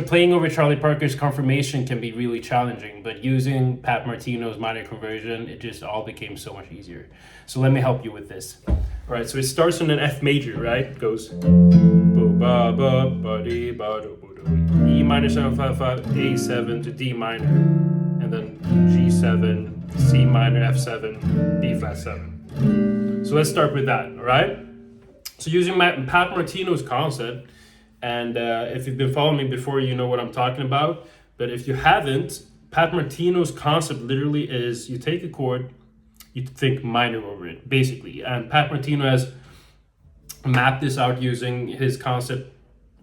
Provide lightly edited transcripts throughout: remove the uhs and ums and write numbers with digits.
playing over Charlie Parker's confirmation can be really challenging, but using Pat Martino's minor conversion, it just all became so much easier. So let me help you with this. All right, so it starts in an F major, right? It goes ba ba ba dee ba do ba do. E minor 7 5 5, A7 to D minor, and then G7, C minor, F7, B flat 7. So let's start with that, all right? So using Pat Martino's concept, and if you've been following me before, you know what I'm talking about. But if you haven't, Pat Martino's concept literally is you take a chord, you think minor over it, basically. And Pat Martino has mapped this out using his concept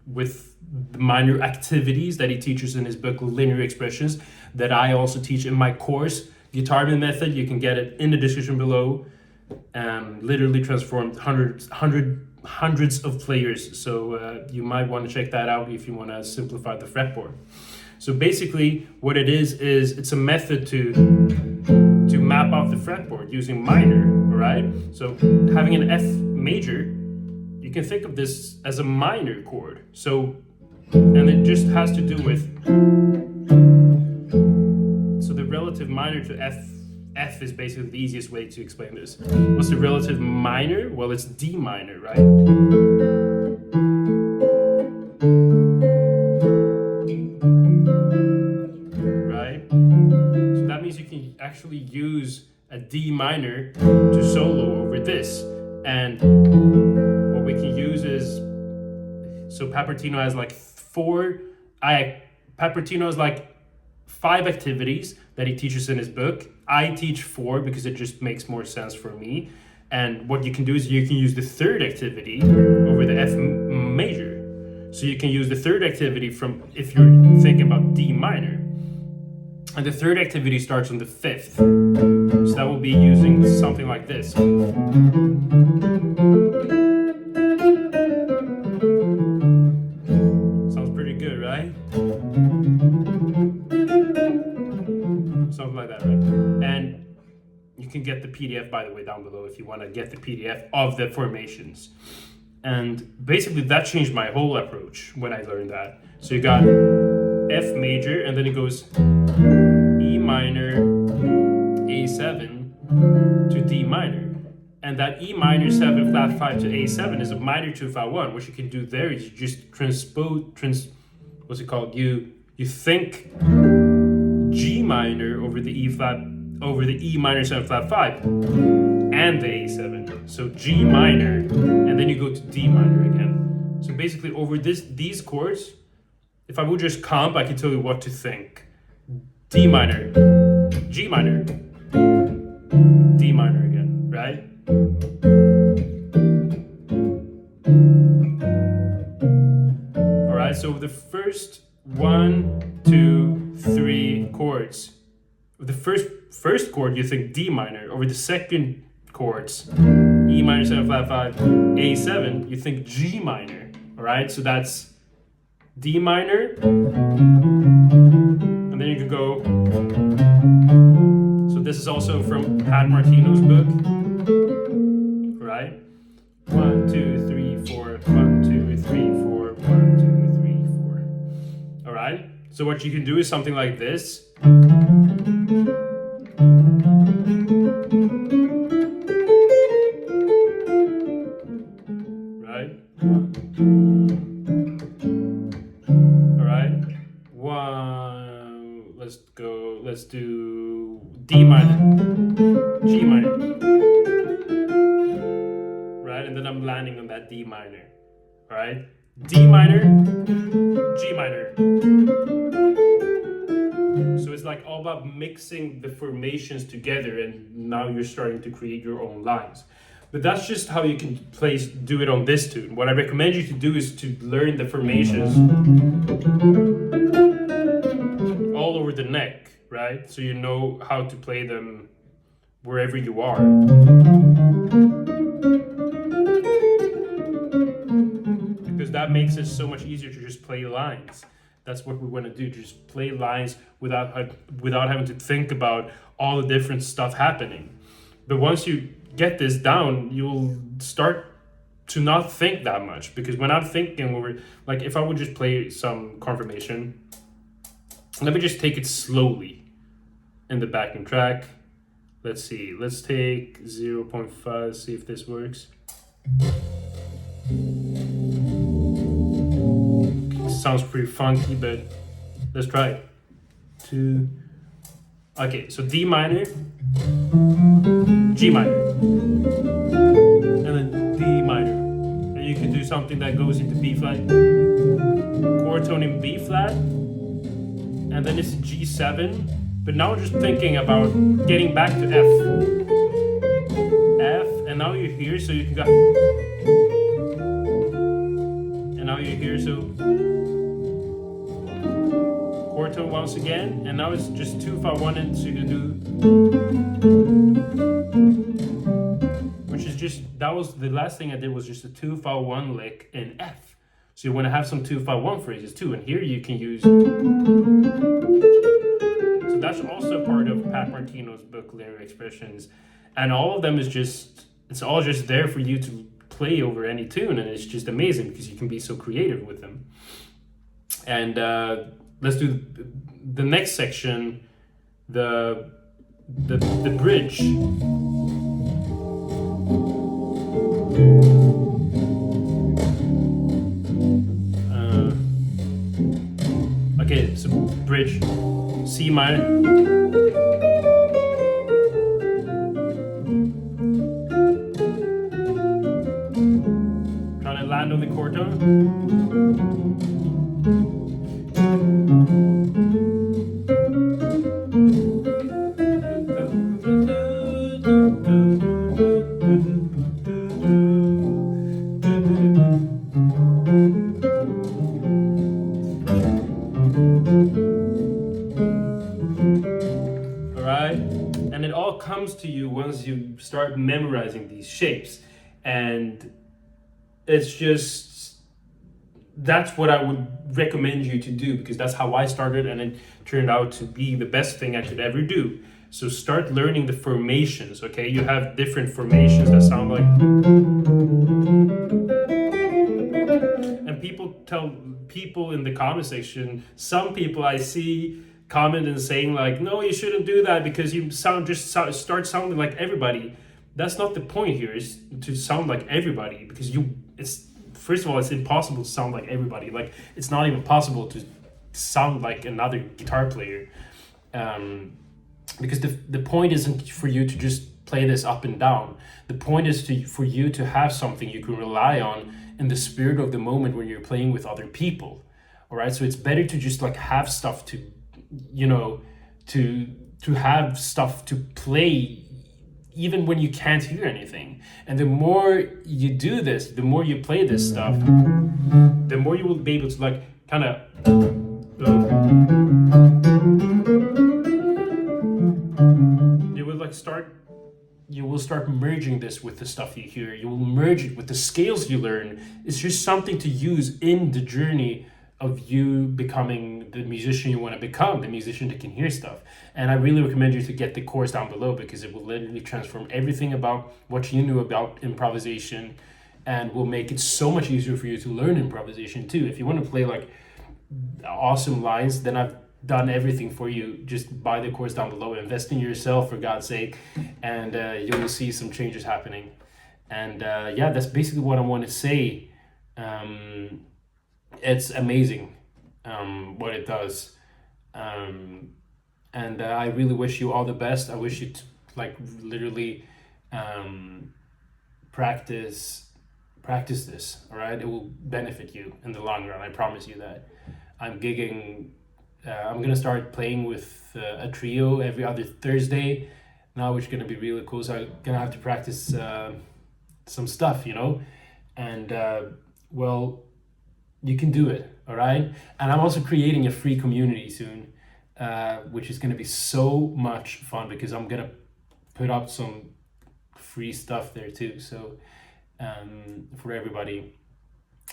with the minor activities that he teaches in his book, Linear Expressions, that I also teach in my course, GuitArmin Method. You can get it in the description below. Literally transformed hundreds of players. So you might want to check that out if you want to simplify the fretboard. So basically what it is it's a method to map out the fretboard using minor, all right? So having an F major, you can think of this as a minor chord. So, and it just has to do with, so the relative minor to F is basically the easiest way to explain this. What's the relative minor? Well, it's D minor, right? Right? So that means you can actually use a D minor to solo over this. And what we can use is, so Pat Martino has like 5 activities that he teaches in his book. I teach 4 because it just makes more sense for me. And what you can do is you can use the third activity over the F major. So you can use the third activity from, if you're thinking about D minor. And the third activity starts on the 5th. So that will be using something like this. Sounds pretty good, right? Something like that, right? And you can get the PDF, by the way, down below if you want to get the PDF of the formations. And basically that changed my whole approach when I learned that. So you got F major, and then it goes E minor, A7 to D minor. And that E minor 7 flat 5 to A7 is a minor 2 flat 1. What you can do there is you just what's it called? You think G minor over the E minor 7 flat 5 and the A7. So G minor, and then you go to D minor again. So basically over these chords, if I would just comp, I can tell you what to think. D minor, G minor, D minor again, right? All right, so the first 1, 2, 3 chords. The first chord, you think D minor. Over the second chords, E minor 7 flat 5, A7, you think G minor. All right, so that's D minor, and then you can go. So this is also from Pat Martino's book, right? 1, 2, 3, 4, 1, 2, 3, 4, 1, 2, 3, 4. All right. So what you can do is something like this. Right? All right. 1. Let's go. Let's do D minor, G minor. Right? And then I'm landing on that D minor. All right? D minor, G minor. So it's like all about mixing the formations together, and now you're starting to create your own lines. But that's just how you can do it on this tune. What I recommend you to do is to learn the formations all over the neck, right? So you know how to play them wherever you are. Because that makes it so much easier to just play lines. That's what we want to do, just play lines without having to think about all the different stuff happening. But once you get this down, you'll start to not think that much, because when I'm thinking over, like if I would just play some confirmation, let me just take it slowly in the backing track. Let's see, let's take 0.5, see if this works. Sounds pretty funky, but let's try it. 2, okay, so D minor, G minor, and then D minor. And you can do something that goes into B flat, chord tone in B flat, and then it's G7. But now I'm just thinking about getting back to F, and now you're here, so you can go, and now you're here, so chord tone once again, and now it's just 2-5-1, and so you can do, which is just, that was the last thing I did, was just a 2-5-1 lick in F. So you want to have some 2-5-1 phrases too, and here you can use. So that's also part of Pat Martino's book, Lyric Expressions, and all of them is just, it's all just there for you to play over any tune, and it's just amazing because you can be so creative with them. And let's do the next section, the bridge. Okay, so bridge, C minor. Trying to land on the chord tone. And it all comes to you once you start memorizing these shapes. And it's just, that's what I would recommend you to do, because that's how I started, and it turned out to be the best thing I could ever do. So start learning the formations, okay? You have different formations that sound like, and people in the comment section, some people I see comment and saying like, no, you shouldn't do that because you start sounding like everybody. That's not the point here, is to sound like everybody, because it's, first of all, it's impossible to sound like everybody. Like, it's not even possible to sound like another guitar player, because the point isn't for you to just play this up and down. The point is for you to have something you can rely on in the spirit of the moment when you're playing with other people. All right, so it's better to just like have stuff to, you know, to have stuff to play even when you can't hear anything. And the more you do this, the more you play this stuff, the more you will be able to like kind of you will start merging this with the stuff you hear. You will merge it with the scales you learn. It's just something to use in the journey of you becoming the musician you want to become, the musician that can hear stuff. And I really recommend you to get the course down below, because it will literally transform everything about what you knew about improvisation, and will make it so much easier for you to learn improvisation too. If you want to play like awesome lines, then I've done everything for you. Just buy the course down below, invest in yourself for God's sake, and you will see some changes happening. And yeah, that's basically what I want to say. It's amazing what it does, and I really wish you all the best. I wish you to like literally practice this. All right, it will benefit you in the long run. I promise you that. I'm gigging. I'm gonna start playing with a trio every other Thursday now, which is gonna be really cool. So I'm gonna have to practice some stuff, you know, and well, you can do it, all right? And I'm also creating a free community soon, which is gonna be so much fun, because I'm gonna put up some free stuff there too. So for everybody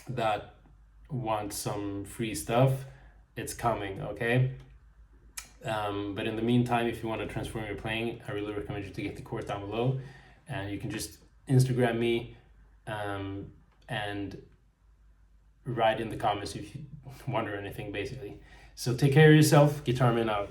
that wants some free stuff, it's coming, okay? But in the meantime, if you want to transform your playing, I really recommend you to get the course down below, and you can just Instagram me, and write in the comments if you wonder anything, basically. So take care of yourself. GuitArmin out.